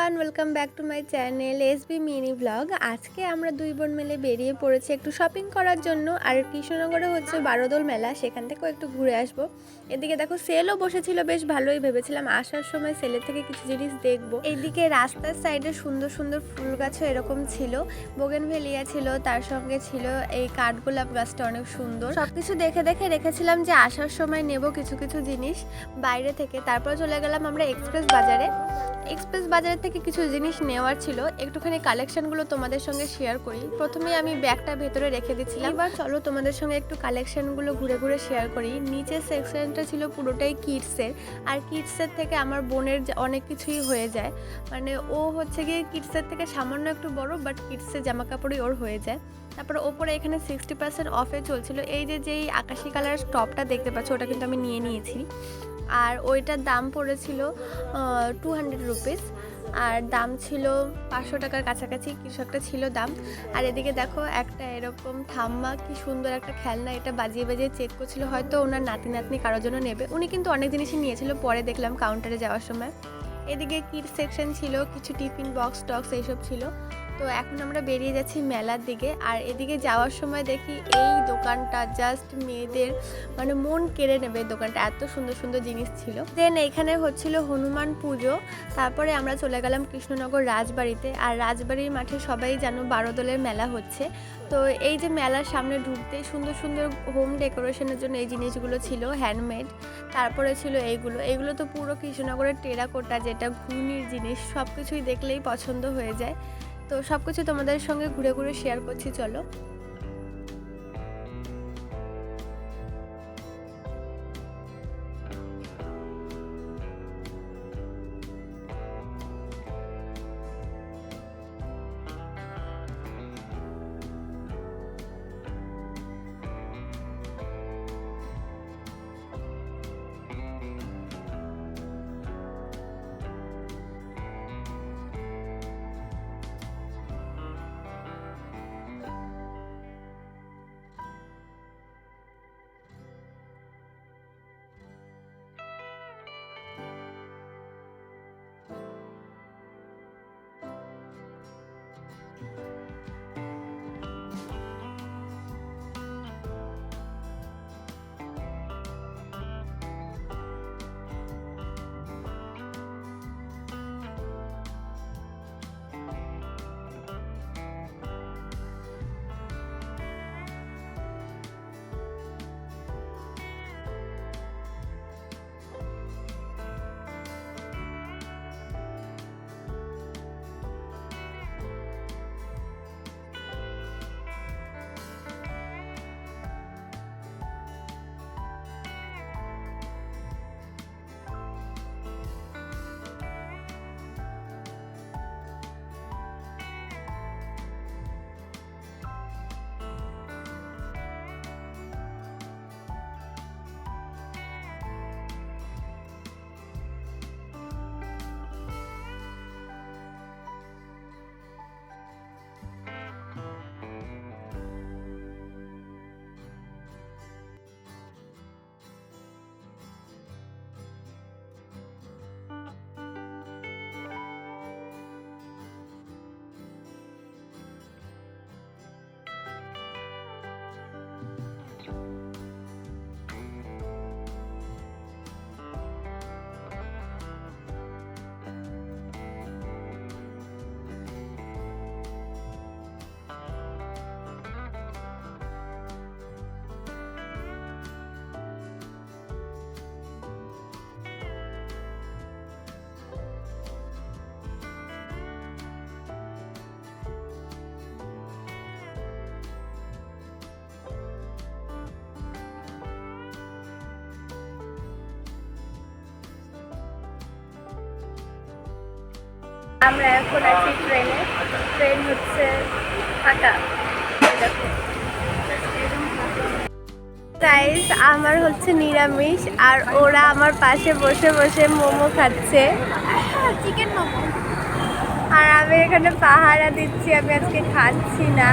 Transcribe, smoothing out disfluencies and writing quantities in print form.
Everyone, welcome back to my channel SB mini blog. আজকে আমরা দুই বোন মিলে বেরিয়ে পড়েছি একটু শপিং করার জন্য। আর কৃষ্ণনগরে হচ্ছে বারোদোল মেলা, সেখান থেকেও একটু ঘুরে আসবো। এদিকে দেখো সেলও বসেছিল, বেশ ভালোই ভেবেছিলাম আসার সময় সেলের থেকে কিছু জিনিস দেখবো। এইদিকে রাস্তার সাইডে সুন্দর সুন্দর ফুল গাছও এরকম ছিল, বোগেনভেলিয়া ছিল, তার সঙ্গে ছিল এই কাঠগোলাপ গাছটা অনেক সুন্দর। সবকিছু দেখে দেখে রেখেছিলাম যে আসার সময় নেব কিছু কিছু জিনিস বাইরে থেকে। তারপর চলে গেলাম আমরা এক্সপ্রেস বাজারে। এক্সপ্রেস বাজারের থেকে কিছু জিনিস নেওয়ার ছিল, একটুখানি কালেকশনগুলো তোমাদের সঙ্গে শেয়ার করি। প্রথমে আমি ব্যাগটা ভেতরে রেখে দিচ্ছিলাম, এবার চলো তোমাদের সঙ্গে একটু কালেকশনগুলো ঘুরে ঘুরে শেয়ার করি। নিচের সেকশনটা ছিল পুরোটাই কিডসের, আর কিডসের থেকে আমার বোনের অনেক কিছুই হয়ে যায়, মানে ও হচ্ছে গিয়ে কিডসের থেকে সামান্য একটু বড়, বাট কিডসের জামা কাপড়ই ওর হয়ে যায়। তারপরে ওপরে এখানে 60% অফে চলছিল। এই যেই আকাশি কালারের টপটা দেখতে পাচ্ছ, ওটা কিন্তু আমি নিয়ে নিয়েছি। আর ওইটার দাম পড়েছিল 200 রুপিস, আর দাম ছিল 500 টাকার কাছাকাছি কিছু একটা ছিল দাম। আর এদিকে দেখো একটা এরকম ঠাম্মা, কি সুন্দর একটা খেলনা, এটা বাজিয়ে বাজিয়ে চেক করছিল, হয়তো ওনার নাতি নাতনি কারোর জন্য নেবে। উনি কিন্তু অনেক জিনিসই নিয়েছিল, পরে দেখলাম কাউন্টারে যাওয়ার সময়। এদিকে কিড সেকশন ছিল, কিছু টিফিন বক্স টক্স এইসব ছিল। তো এখন আমরা বেরিয়ে যাচ্ছি মেলার দিকে। আর এদিকে যাওয়ার সময় দেখি এই দোকানটা জাস্ট মেয়েদের মানে মন কেড়ে নেবে, দোকানটা এত সুন্দর সুন্দর জিনিস ছিল। দেন এখানে হচ্ছিল হনুমান পুজো। তারপরে আমরা চলে গেলাম কৃষ্ণনগর রাজবাড়িতে। আর রাজবাড়ির মাঠে সবাই জানো বারোদোলের মেলা হচ্ছে। তো এই যে মেলার সামনে ঢুকতেই সুন্দর সুন্দর হোম ডেকোরেশনের জন্য এই জিনিসগুলো ছিল, হ্যান্ডমেড। তারপরে ছিল এইগুলো তো পুরো কৃষ্ণনগরের টেরাকোটা, যেটা ঘূর্ণির জিনিস, সব কিছুই দেখলেই পছন্দ হয়ে যায়। তো সব কিছু তোমাদের সঙ্গে ঘুরে ঘুরে শেয়ার করছি, চলো। আমরা এখন আছি ট্রেনে, ট্রেন হচ্ছে ফাঁকা। গাইস, আমার হচ্ছে নিরামিষ, আর ওরা আমার পাশে বসে বসে মোমো খাচ্ছে, চিকেন মোমো। আর আমি এখানে পাহারা দিচ্ছি, আমি আজকে খাচ্ছি না।